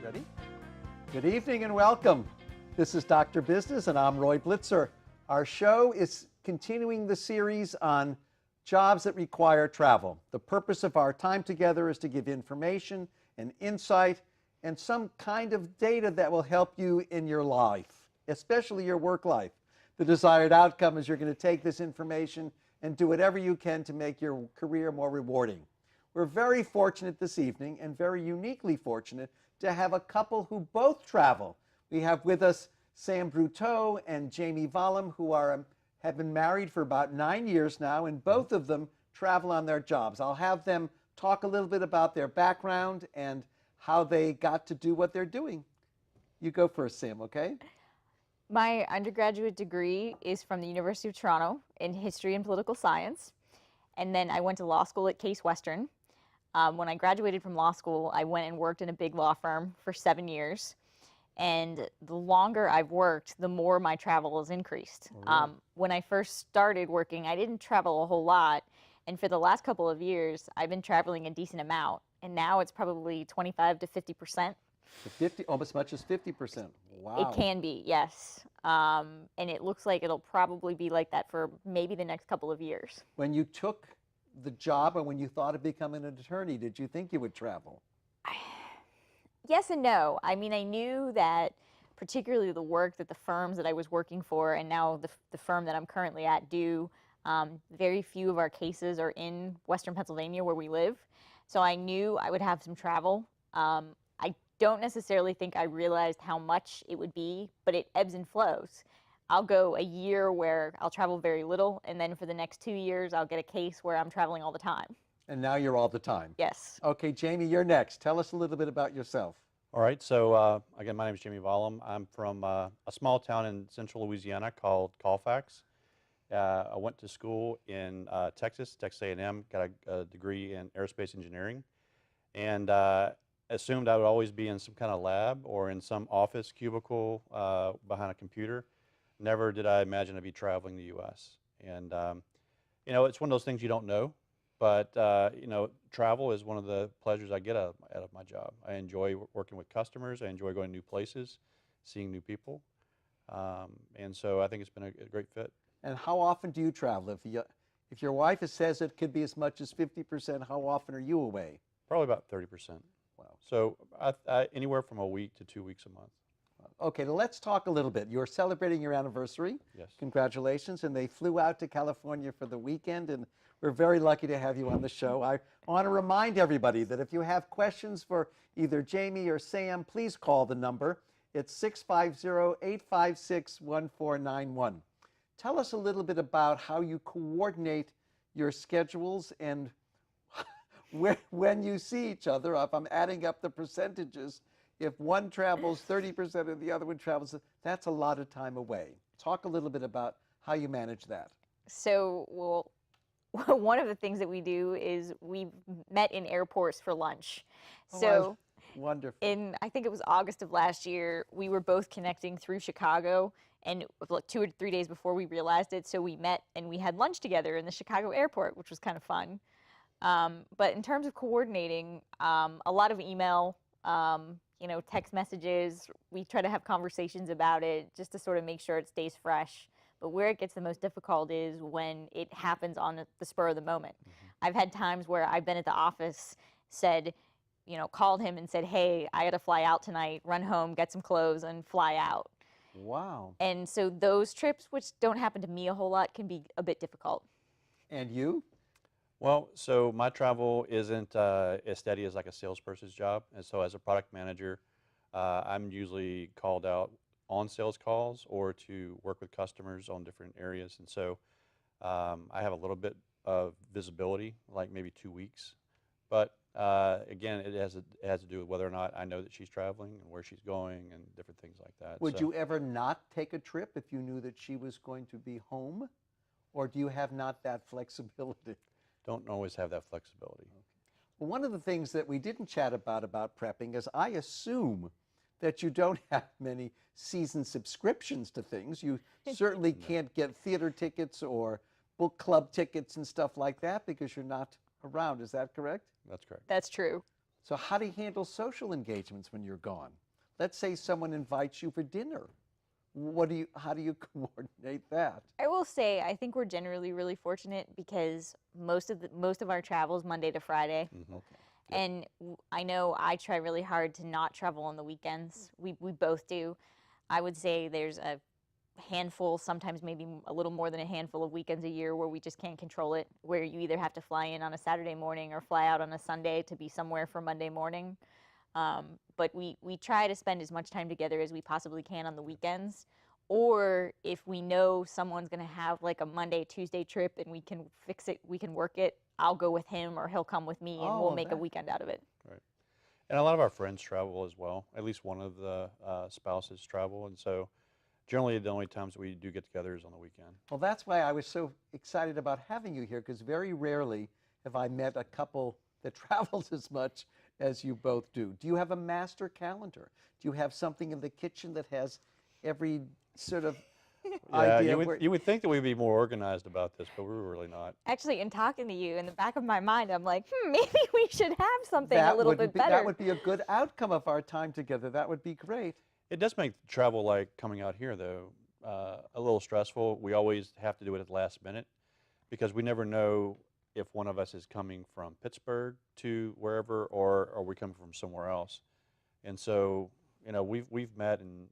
Ready? Good evening and welcome. This is Dr. Business and I'm Roy Blitzer. Our show is continuing the series on jobs that require travel. The purpose of our time together is to give information and insight and some kind of data that will help you in your life, especially your work life. The desired outcome is you're going to take this information and do whatever you can to make your career more rewarding. We're very fortunate this evening and very uniquely fortunate to have a couple who both travel. We have with us Sam Brutout and Jamie Vollm, who have been married for about 9 years now, and both of them travel on their jobs. I'll have them talk a little bit about their background and how they got to do what they're doing. You go first, Sam, okay? My undergraduate degree is from the University of Toronto in history and political science. And then I went to law school at Case Western. When I graduated from law school, I went and worked in a big law firm for 7 years. And the longer I've worked, the more my travel has increased. Oh, really? When I first started working, I didn't travel a whole lot. And for the last couple of years, I've been traveling a decent amount. And now it's probably 25 to 50%. To 50, almost as much as 50%. Wow. It can be, yes. And it looks like it'll probably be like that for maybe the next couple of years. When you took the job and when you thought of becoming an attorney, did you think you would travel? Yes and no. I mean, I knew that particularly the work that the firms that I was working for and now the firm that I'm currently at do, very few of our cases are in Western Pennsylvania where we live. So I knew I would have some travel. I don't necessarily think I realized how much it would be, but it ebbs and flows. I'll go a year where I'll travel very little, and then for the next 2 years, I'll get a case where I'm traveling all the time. And now you're all the time. Yes. Okay, Jamie, you're next. Tell us a little bit about yourself. All right, so again, my name is Jamie Vollm. I'm from a small town in central Louisiana called Colfax. I went to school in Texas A&M, got a degree in aerospace engineering, and assumed I would always be in some kind of lab or in some office cubicle behind a computer. Never did I imagine I'd be traveling the U.S. And, you know, it's one of those things you don't know, but, you know, travel is one of the pleasures I get out of my job. I enjoy working with customers. I enjoy going to new places, seeing new people. And so I think it's been a great fit. And how often do you travel? If your wife says it could be as much as 50%, how often are you away? Probably about 30%. Wow. So anywhere from a week to 2 weeks a month. Okay, let's talk a little bit. You're celebrating your anniversary. Yes. Congratulations. And they flew out to California for the weekend, and we're very lucky to have you on the show. I want to remind everybody that if you have questions for either Jamie or Sam, please call the number. It's 650-856-1491. Tell us a little bit about how you coordinate your schedules and when you see each other. If I'm adding up the percentages, if one travels 30% and the other one travels, that's a lot of time away. Talk a little bit about how you manage that. So, well, one of the things that we do is we met in airports for lunch. So, wonderful. I think it was August of last year, we were both connecting through Chicago, and like 2 or 3 days before we realized it, so we met and we had lunch together in the Chicago airport, which was kind of fun. But in terms of coordinating, a lot of email, you know, text messages. We try to have conversations about it just to sort of make sure it stays fresh. But where it gets the most difficult is when it happens on the spur of the moment. Mm-hmm. I've had times where I've been at the office, said, you know, called him and said, hey, I got to fly out tonight, run home, get some clothes, and fly out. Wow. And so those trips, which don't happen to me a whole lot, can be a bit difficult. And you? Well, so my travel isn't as steady as like a salesperson's job. And so as a product manager, I'm usually called out on sales calls or to work with customers on different areas. And so I have a little bit of visibility, like maybe 2 weeks. But again, it has to do with whether or not I know that she's traveling and where she's going and different things like that. Would So you ever not take a trip if you knew that she was going to be home? Or do you have not that flexibility? don't always have that flexibility. Well, one of the things that we didn't chat about prepping is I assume that you don't have many season subscriptions to things. You certainly can't get theater tickets or book club tickets and stuff like that because you're not around. Is that correct? That's correct. That's true. So how do you handle social engagements when you're gone? Let's say someone invites you for dinner. How do you coordinate that? I will say I think we're generally really fortunate because most of our travel is Monday to Friday. Mhm. And I know I try really hard to not travel on the weekends. We both do. I would say there's a handful, sometimes maybe a little more than a handful of weekends a year where we just can't control it, where you either have to fly in on a Saturday morning or fly out on a Sunday to be somewhere for Monday morning. But we try to spend as much time together as we possibly can on the weekends. Or if we know someone's going to have like a Monday, Tuesday trip and we can fix it, we can work it, I'll go with him or he'll come with me and we'll make a weekend out of it. Right. And a lot of our friends travel as well. At least one of the spouses travel. And so generally the only times we do get together is on the weekend. Well, that's why I was so excited about having you here, because very rarely have I met a couple that travels as much as you both do. Do you have a master calendar? Do you have something in the kitchen that has every sort of idea? You would think that we'd be more organized about this, but we're really not. Actually, in talking to you, in the back of my mind, I'm like, maybe we should have something a little bit better. That would be a good outcome of our time together. That would be great. It does make travel, like coming out here, though, a little stressful. We always have to do it at the last minute because we never know if one of us is coming from Pittsburgh to wherever or are we coming from somewhere else. And so, we've met, and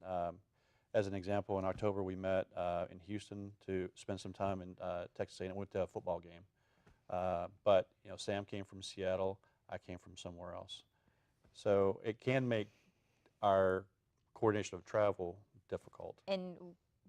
as an example, in October we met in Houston to spend some time in Texas A&M. Went to a football game. But Sam came from Seattle. I came from somewhere else. So it can make our coordination of travel difficult. And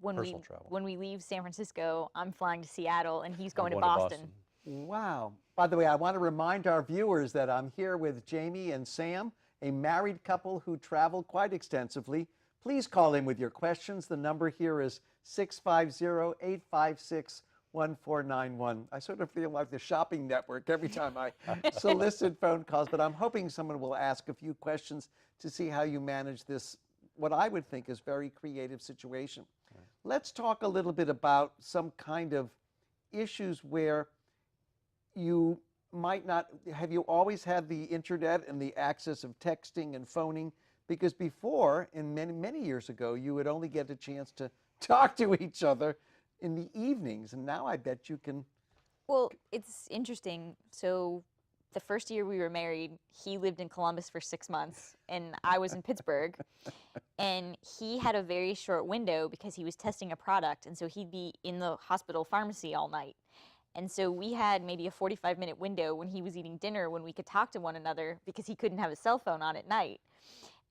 when Personal travel. when we leave San Francisco, I'm flying to Seattle and he's going to going to Boston. Wow. By the way, I want to remind our viewers that I'm here with Jamie and Sam, a married couple who travel quite extensively. Please call in with your questions. The number here is 650-856-1491. I sort of feel like the shopping network every time I solicit phone calls, but I'm hoping someone will ask a few questions to see how you manage this, what I would think is very creative situation. Right. Let's talk a little bit about some kind of issues where you might not, have you always had the internet and the access of texting and phoning? Because before, and many years ago, you would only get a chance to talk to each other in the evenings, and now I bet you can. Well, it's interesting. So the first year we were married, he lived in Columbus for 6 months, and I was in Pittsburgh. And he had a very short window because he was testing a product, and so he'd be in the hospital pharmacy all night. And so we had maybe a 45-minute window when he was eating dinner when we could talk to one another because he couldn't have his cell phone on at night.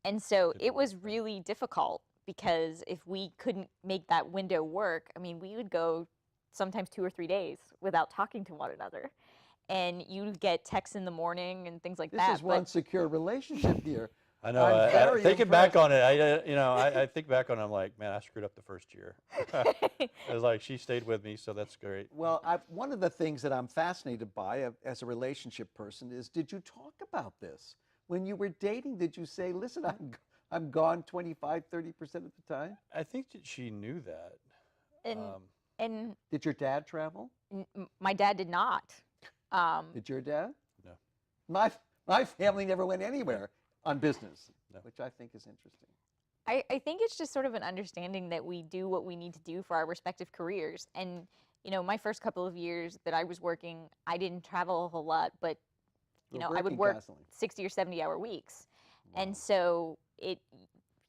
And so it was really difficult because if we couldn't make that window work, I mean, we would go sometimes 2 or 3 days without talking to one another. And you'd get texts in the morning and things like that. This is one secure relationship here. I know. Thinking back on it, I think back on it, I'm like, man, I screwed up the first year. It was like, she stayed with me, so that's great. Well, one of the things that I'm fascinated by as a relationship person is, did you talk about this? When you were dating, did you say, listen, I'm gone 25, 30% of the time? I think that she knew that. And did your dad travel? My dad did not. Did your dad? No. My family never went anywhere on business, no. Which I think is interesting. I think it's just sort of an understanding that we do what we need to do for our respective careers. And, my first couple of years that I was working, I didn't travel a whole lot, but, I would work constantly. 60 or 70 hour weeks. Wow. And so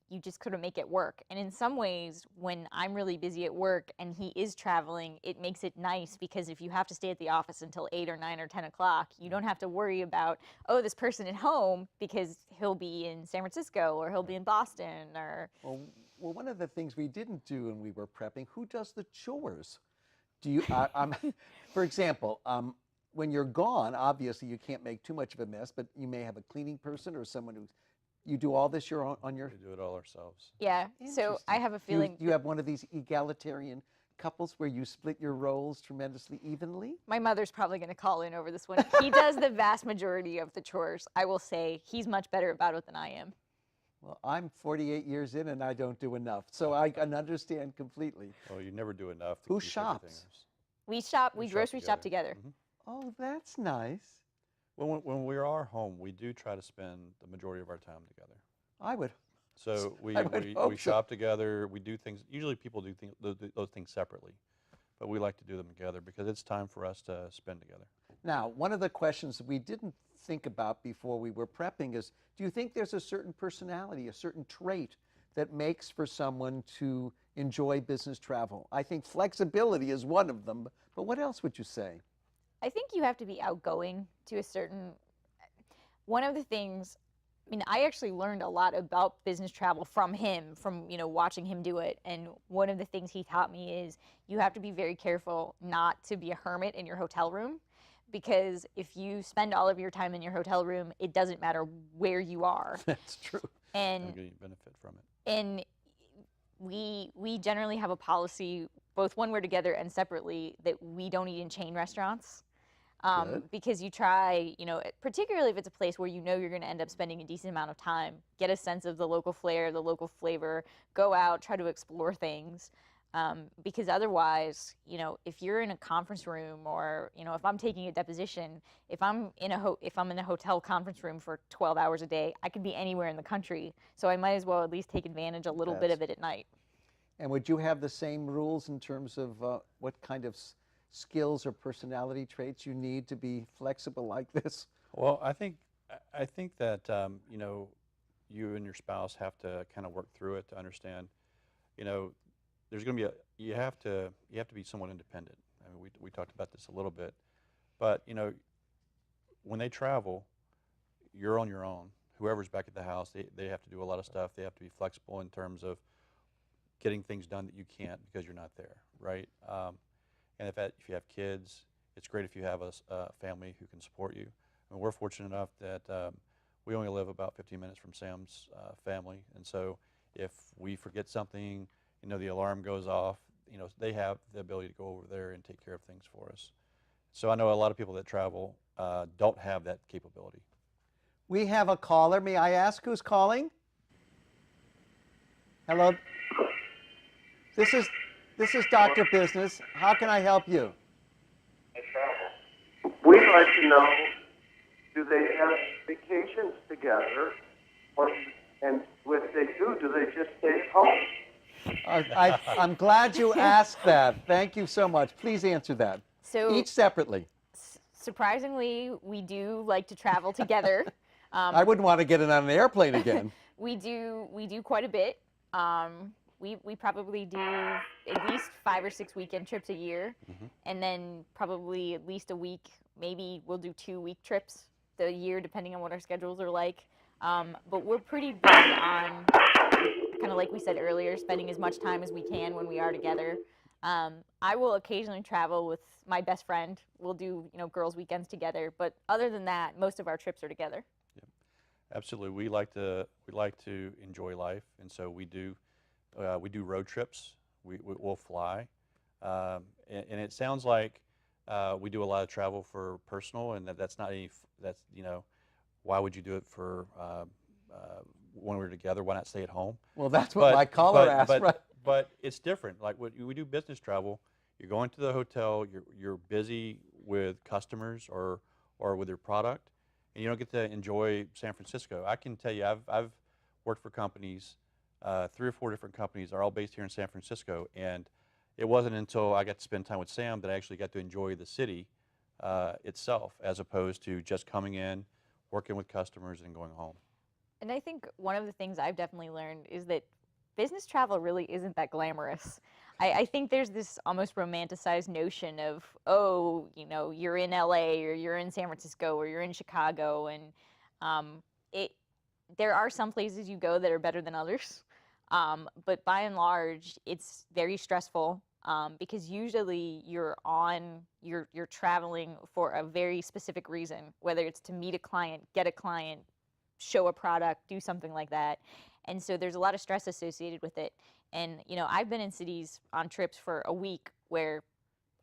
you just couldn't make it work. And in some ways, when I'm really busy at work and he is traveling, it makes it nice because if you have to stay at the office until 8 or 9 or 10 o'clock, you don't have to worry about, oh, this person at home because he'll be in San Francisco or he'll be in Boston or. Well, one of the things we didn't do when we were prepping, who does the chores? Do you, for example, when you're gone, obviously you can't make too much of a mess, but you may have a cleaning person or someone who, you do all this on your. We do it all ourselves. Yeah, so I have a feeling. Do you have one of these egalitarian couples where you split your roles tremendously evenly? My mother's probably going to call in over this one. He does the vast majority of the chores. I will say he's much better about it than I am. Well, I'm 48 years in and I don't do enough, so I can understand completely. Well, you never do enough. Who shops? We grocery shop together. Mm-hmm. Oh, that's nice. Well, when we are home, we do try to spend the majority of our time together. I would. So we hope so. shop together. We do things. Usually people do those things separately, but we like to do them together because it's time for us to spend together. Now, one of the questions we didn't think about before we were prepping is, do you think there's a certain personality, a certain trait that makes for someone to enjoy business travel? I think flexibility is one of them, but what else would you say? I think you have to be outgoing to a certain. One of the things, I mean, I actually learned a lot about business travel from him, from watching him do it. And one of the things he taught me is you have to be very careful not to be a hermit in your hotel room, because if you spend all of your time in your hotel room, it doesn't matter where you are. That's true. And you benefit from it. And we generally have a policy, both when we're together and separately, that we don't eat in chain restaurants. Because you try, particularly if it's a place where you're going to end up spending a decent amount of time, get a sense of the local flair, the local flavor, go out, try to explore things. Because otherwise, if you're in a conference room or, if I'm taking a deposition, if I'm in a hotel conference room for 12 hours a day, I could be anywhere in the country. So I might as well at least take advantage a little bit of it at night. And would you have the same rules in terms of what kind of skills or personality traits you need to be flexible like this? Well, I think that you and your spouse have to kind of work through it to understand. There's going to be you have to be somewhat independent. I mean, we talked about this a little bit, but when they travel, you're on your own. Whoever's back at the house, they have to do a lot of stuff. They have to be flexible in terms of getting things done that you can't because you're not there, right? And if you have kids, it's great if you have a family who can support you. I mean, we're fortunate enough that we only live about 15 minutes from Sam's family, and so if we forget something, the alarm goes off, they have the ability to go over there and take care of things for us. So I know a lot of people that travel don't have that capability. We have a caller. May I ask who's calling? Hello. This is Dr. Business. How can I help you? We'd like to know, do they have vacations together? And if they do they just stay home? I'm glad you asked that. Thank you so much. Please answer that. So each separately. Surprisingly, we do like to travel together. I wouldn't want to get in on an airplane again. We do quite a bit. We probably do at least 5 or 6 weekend trips a year, and then probably at least a week. Maybe we'll do 2-week trips the year, depending on what our schedules are like. But we're pretty big on, kind of like we said earlier, spending as much time as we can when we are together. I will occasionally travel with my best friend. We'll do girls' weekends together. But other than that, most of our trips are together. Yeah, absolutely. We like to enjoy life, and so we do road trips. We'll fly, and it sounds like we do a lot of travel for personal, and that's not any. That's why would you do it for when we're together? Why not stay at home? Well, that's what my caller asked, right? But it's different. Like when we do business travel, you're going to the hotel. You're busy with customers or with your product, and you don't get to enjoy San Francisco. I can tell you, I've worked for companies. 3 or 4 different companies are all based here in San Francisco, and it wasn't until I got to spend time with Sam that I actually got to enjoy the city itself, as opposed to just coming in, working with customers, and going home. And I think one of the things I've definitely learned is that business travel really isn't that glamorous. I think there's this almost romanticized notion of, oh, you're in LA or you're in San Francisco or you're in Chicago, and um, it there are some places you go that are better than others. But by and large, it's very stressful because usually you're traveling for a very specific reason, whether it's to meet a client, get a client, show a product, do something like that. And so there's a lot of stress associated with it. And I've been in cities on trips for a week where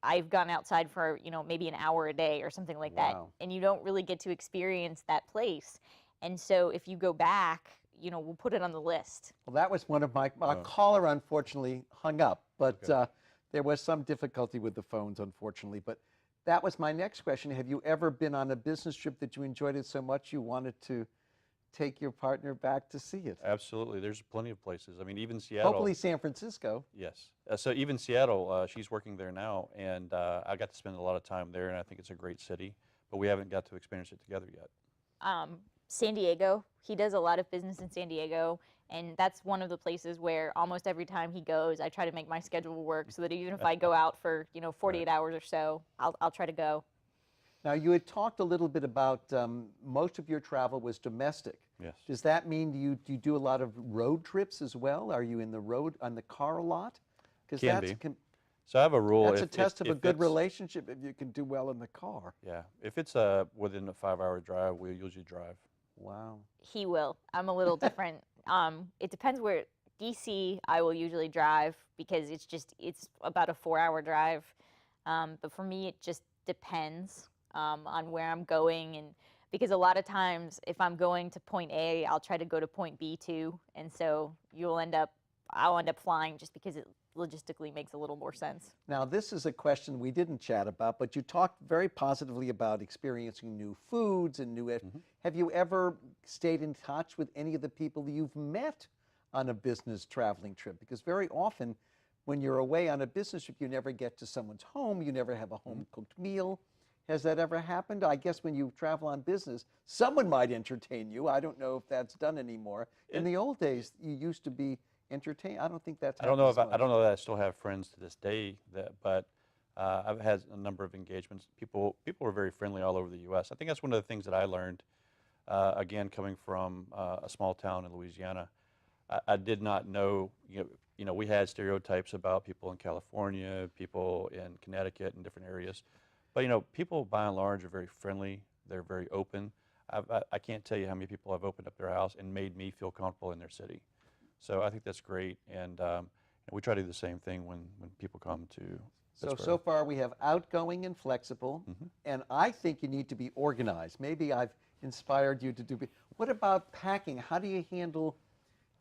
I've gone outside for maybe an hour a day or something like that, Wow. and you don't really get to experience that place. And so if you go back, we'll put it on the list. Well, that was one of my Oh. caller unfortunately hung up, but Okay. there was some difficulty with the phones, unfortunately. But that was my next question. Have you ever been on a business trip that you enjoyed it so much you wanted to take your partner back to see it? Absolutely. There's plenty of places. I mean, even Seattle. Hopefully San Francisco. Yes. So even Seattle, she's working there now, and I got to spend a lot of time there, and I think it's a great city, but we haven't got to experience it together yet. San Diego, he does a lot of business in San Diego, and that's one of the places where almost every time he goes, I try to make my schedule work so that even if I go out for 48 hours or so, I'll try to go. Now, you had talked a little bit about most of your travel was domestic. Yes. Does that mean do you do a lot of road trips as well? Are you in the road on the car a lot? Because Can that's be. So I have a rule. that's a if- test of a if good it's- relationship if you can do well in the car. Yeah. If it's within a 5-hour drive, we usually drive. Wow. He will. I'm a little different. It depends where. DC, I will usually drive because it's about a 4-hour drive. But for me, it just depends on where I'm going, and because a lot of times if I'm going to point A, I'll try to go to point B too, and so I'll end up flying just because it logistically makes a little more sense. Now, this is a question we didn't chat about, but you talked very positively about experiencing new foods and new. Have you ever stayed in touch with any of the people you've met on a business traveling trip? Because very often when you're away on a business trip, you never get to someone's home, you never have a home-cooked meal. Has that ever happened? I guess when you travel on business, someone might entertain you. I don't know if that's done anymore. In the old days, you used to be entertained. I don't think that's. I don't know happened I don't know that I still have friends to this day but I've had a number of engagements. People are very friendly all over the U.S. I think that's one of the things that I learned. Again, coming from a small town in Louisiana, I did not know. We had stereotypes about people in California, people in Connecticut, and different areas. But people by and large are very friendly. They're very open. I can't tell you how many people have opened up their house and made me feel comfortable in their city. So I think that's great, and we try to do the same thing when people come to Pittsburgh. So far we have outgoing and flexible, and I think you need to be organized. Maybe I've inspired you to do. What about packing? How do you handle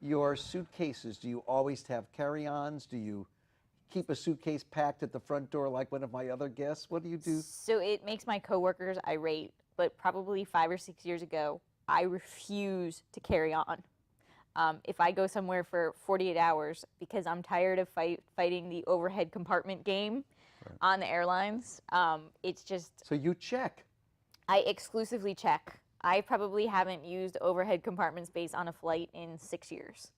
your suitcases? Do you always have carry-ons? Do you keep a suitcase packed at the front door like one of my other guests? What do you do? So it makes my coworkers irate, but probably 5 or 6 years ago, I refuse to carry on. If I go somewhere for 48 hours because I'm tired of fighting the overhead compartment game on the airlines, it's just. So you check. I exclusively check. I probably haven't used overhead compartment space on a flight in 6 years.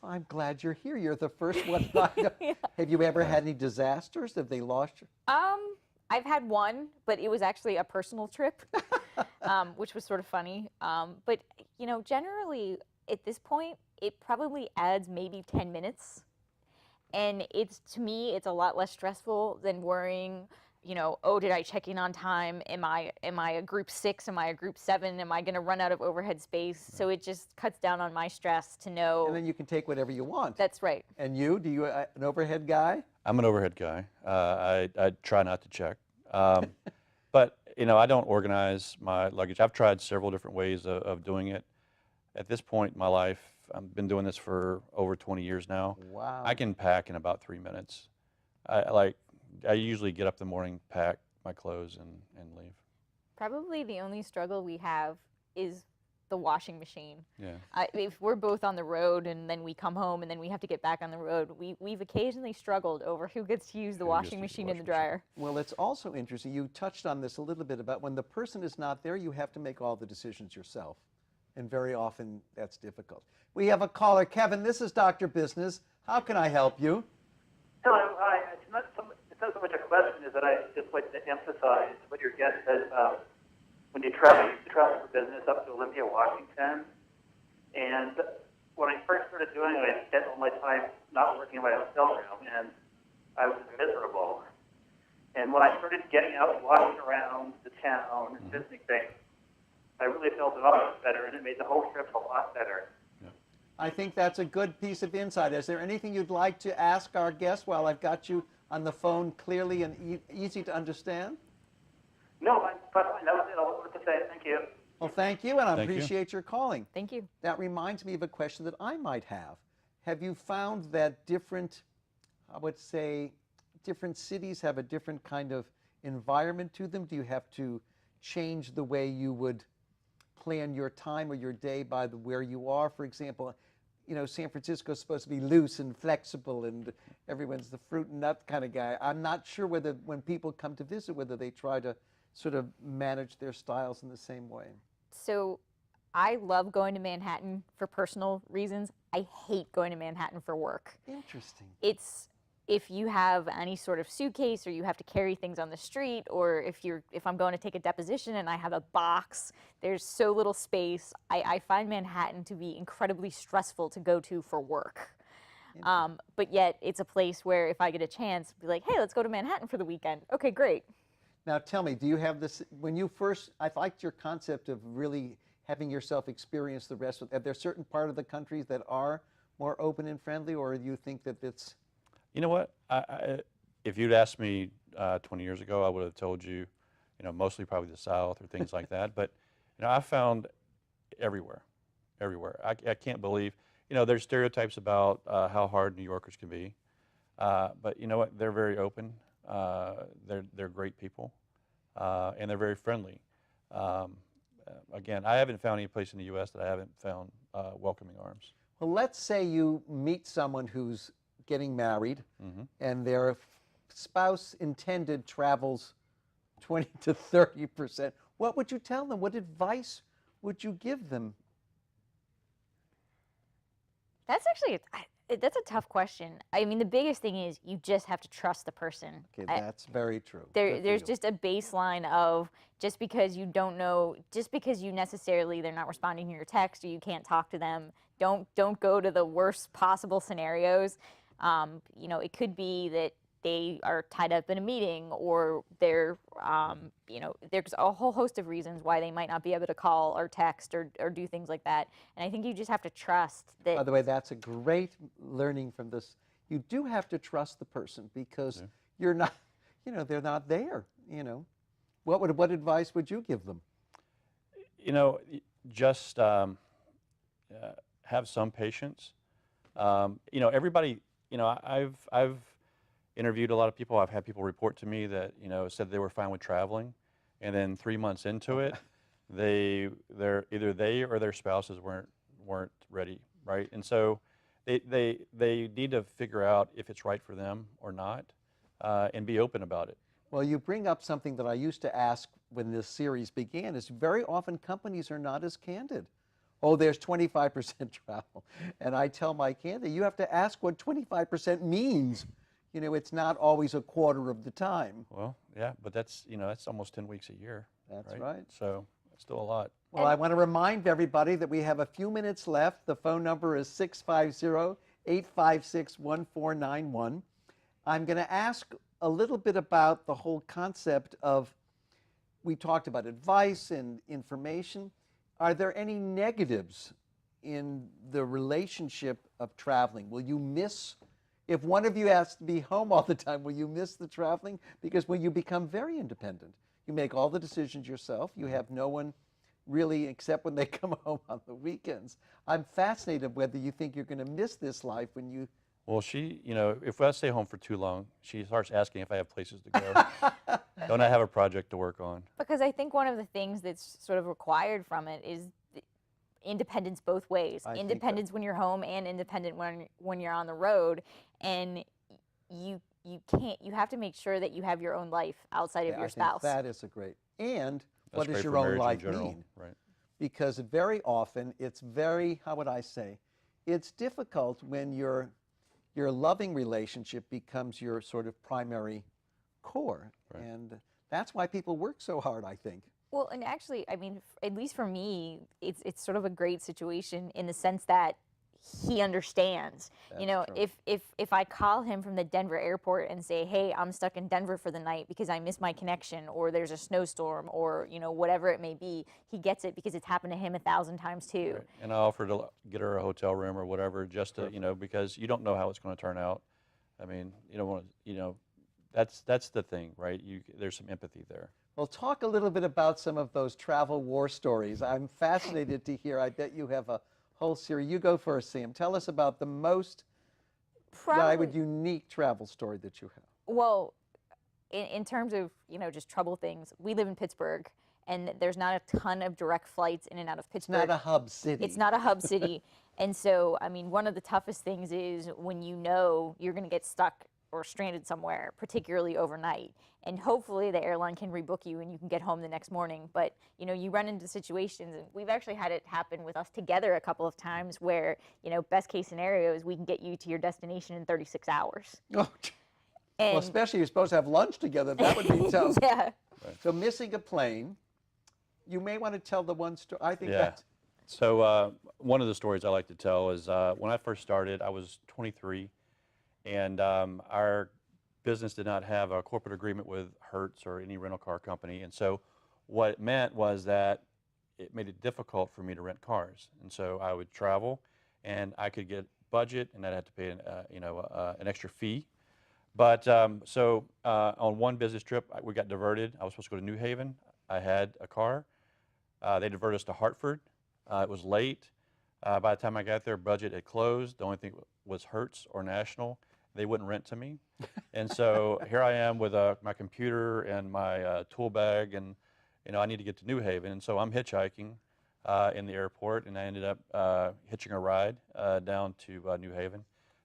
I'm glad you're here. You're the first one. I know. Yeah. Have you ever had any disasters? Have they lost you? I've had one, but it was actually a personal trip, which was sort of funny. But generally at this point, it probably adds maybe 10 minutes. And to me, it's a lot less stressful than worrying, oh, did I check in on time? Am I a group 6? Am I a group 7? Am I going to run out of overhead space? So it just cuts down on my stress to know. And then you can take whatever you want. That's right. And you? Do you an overhead guy? I'm an overhead guy. I try not to check. But, I don't organize my luggage. I've tried several different ways of doing it. At this point in my life, I've been doing this for over 20 years now. Wow. I can pack in about 3 minutes. I usually get up in the morning, pack my clothes, and leave. Probably the only struggle we have is the washing machine. Yeah. If we're both on the road and then we come home and then we have to get back on the road, we've occasionally struggled over who gets to use the Who gets washing to use the machine and the washing machine. dryer. Well, it's also interesting. You touched on this a little bit about when the person is not there, you have to make all the decisions yourself. and very often that's difficult. We have a caller. Kevin, this is Dr. Business. How can I help you? Hello. Hi. It's not so much a question as that I just like to emphasize what your guest said about when you travel for business up to Olympia, Washington. And when I first started doing it, I spent all my time not working in my hotel room, and I was miserable. And when I started getting out and walking around the town and visiting things, I really felt a lot better, and it made the whole trip a lot better. I think that's a good piece of insight. Is there anything you'd like to ask our guest while I've got you on the phone clearly and easy to understand? No, that's fine. That was it. All I wanted to say. Thank you. Well, thank you, and I Thank you. appreciate your calling. Thank you. That reminds me of a question that I might have. Have you found that different, I would say, different cities have a different kind of environment to them? Do you have to change the way you would plan your time or your day by where you are? For example, you know, San Francisco is supposed to be loose and flexible, and everyone's the fruit and nut kind of guy. I'm not sure whether when people come to visit, whether they try to sort of manage their styles in the same way. So I love going to Manhattan for personal reasons. I hate going to Manhattan for work. Interesting. It's if you have any sort of suitcase or you have to carry things on the street, or if I'm going to take a deposition and I have a box, there's so little space. I find Manhattan to be incredibly stressful to go to for work. But yet it's a place where if I get a chance, be like, hey, let's go to Manhattan for the weekend. Okay, great. Now tell me, do you have this, when you first, I liked your concept of really having yourself experience the rest of, are there certain part of the countries that are more open and friendly, or do you think that it's? You know what? If you'd asked me 20 years ago, I would have told you, you know, mostly probably the South or things like that. But, you know, I found everywhere. I can't believe, you know, there's stereotypes about how hard New Yorkers can be. But you know what? They're very open. They're great people, and they're very friendly. Again, I haven't found any place in the U.S. that I haven't found welcoming arms. Well, let's say you meet someone who's getting married, and their spouse intended travels 20 to 30%. What would you tell them? What advice would you give them? That's actually that's a tough question. I mean, the biggest thing is you just have to trust the person. Okay, that's very true. There's just a baseline of just because you don't know, just because you necessarily they're not responding to your text or you can't talk to them, don't go to the worst possible scenarios. You know, it could be that they are tied up in a meeting, or they're, you know, there's a whole host of reasons why they might not be able to call or text or do things like that. And I think you just have to trust that. By the way, that's a great learning from this. You do have to trust the person, because you're not, you know, they're not there, you know. What advice would you give them? You know, just have some patience. You know, everybody, you know, I've interviewed a lot of people. I've had people report to me that, you know, said they were fine with traveling, and then 3 months into it, either they or their spouses weren't ready, right? And so they need to figure out if it's right for them or not, and be open about it. Well, you bring up something that I used to ask when this series began, is very often companies are not as candid. Oh, there's 25% travel. And I tell my candidate, you have to ask what 25% means. You know, it's not always a quarter of the time. Well, yeah, but that's, you know, that's almost 10 weeks a year. That's right. So it's still a lot. Well, I want to remind everybody that we have a few minutes left. The phone number is 650-856-1491. I'm going to ask a little bit about the whole concept of, we talked about advice and information. Are there any negatives in the relationship of traveling? Will you miss, if one of you has to be home all the time, will you miss the traveling? Because when you become very independent, you make all the decisions yourself. You have no one really except when they come home on the weekends. I'm fascinated whether you think you're going to miss this life when you... Well, she, you know, if I stay home for too long, she starts asking if I have places to go. Don't I have a project to work on? Because I think one of the things that's sort of required from it is independence both ways. Independence when you're home and independent when you're on the road. And you have to make sure that you have your own life outside of your spouse. That is a great, and That's what does great your for own marriage in life general, mean? right? because very often it's very, how would I say, it's difficult when your loving relationship becomes your sort of primary core. Right. And that's why people work so hard, I think. Well, and actually, I mean, at least for me, it's sort of a great situation in the sense that he understands. You know, That's true. if I call him from the Denver airport and say, "Hey, I'm stuck in Denver for the night because I missed my connection, or there's a snowstorm, or you know whatever it may be," he gets it because it's happened to him 1,000 times too. Right. And I offered to get her a hotel room or whatever, just to, you know, because you don't know how it's going to turn out. I mean, you don't want to, you know, that's the thing, right? There's some empathy there. Well, talk a little bit about some of those travel war stories. I'm fascinated to hear. I bet you have a whole series. You go first, Sam. Tell us about the most, I would, unique travel story that you have. Well, in terms of, you know, just trouble things, we live in Pittsburgh, and there's not a ton of direct flights in and out of Pittsburgh. It's not a hub city. It's not a hub city. And so, I mean, one of the toughest things is when you know you're going to get stuck or stranded somewhere, particularly overnight. And hopefully the airline can rebook you and you can get home the next morning. But, you know, you run into situations, and we've actually had it happen with us together a couple of times where, you know, best case scenario is we can get you to your destination in 36 hours. Oh, well, especially you're supposed to have lunch together. That would be tough. Yeah. Right. So missing a plane, you may want to tell the one story. I think Yeah. that's, So one of the stories I like to tell is when I first started, I was 23, and our business did not have a corporate agreement with Hertz or any rental car company. And so what it meant was that it made it difficult for me to rent cars. And so I would travel, and I could get budget, and I'd have to pay an extra fee. But so on one business trip, we got diverted. I was supposed to go to New Haven. I had a car. They diverted us to Hartford. It was late. By the time I got there, budget had closed. The only thing was Hertz or National. They wouldn't rent to me. And so here I am with my computer and my tool bag, and you know, I need to get to New Haven. And so I'm hitchhiking in the airport, and I ended up hitching a ride down to New Haven.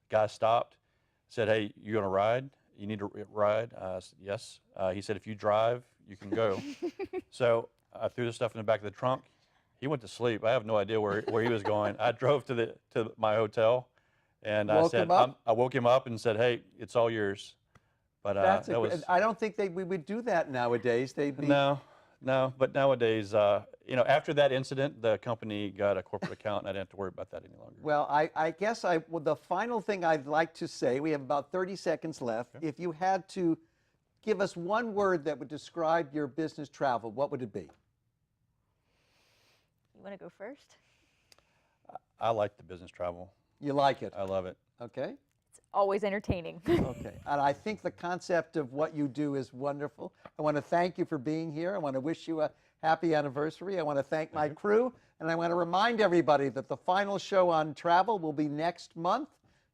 Guy stopped, said, "Hey, you gonna ride? You need to ride?" I said, "Yes." He said, "If you drive, you can go." So I threw the stuff in the back of the trunk. He went to sleep. I have no idea where he was going. I drove to my hotel, and I said, I woke him up and said, "Hey, it's all yours." But I don't think we would do that nowadays. They'd be, no. But nowadays, you know, after that incident, the company got a corporate account, and I didn't have to worry about that any longer. Well, I guess the final thing I'd like to say, we have about 30 seconds left. Okay. If you had to give us one word that would describe your business travel, what would it be? You want to go first? I like the business travel. You like it? I love it. Okay. It's always entertaining. Okay. And I think the concept of what you do is wonderful. I want to thank you for being here. I want to wish you a happy anniversary. I want to thank my crew. And I want to remind everybody that the final show on travel will be next month,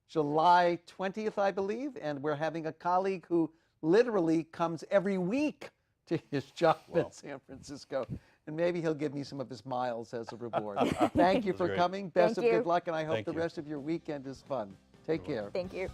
July 20th, I believe. And we're having a colleague who literally comes every week to his job in San Francisco. And maybe he'll give me some of his miles as a reward. Thank you for great. coming. Best Thank of you. good luck, and I hope Thank the you. rest of your weekend is fun. Take care. Thank you.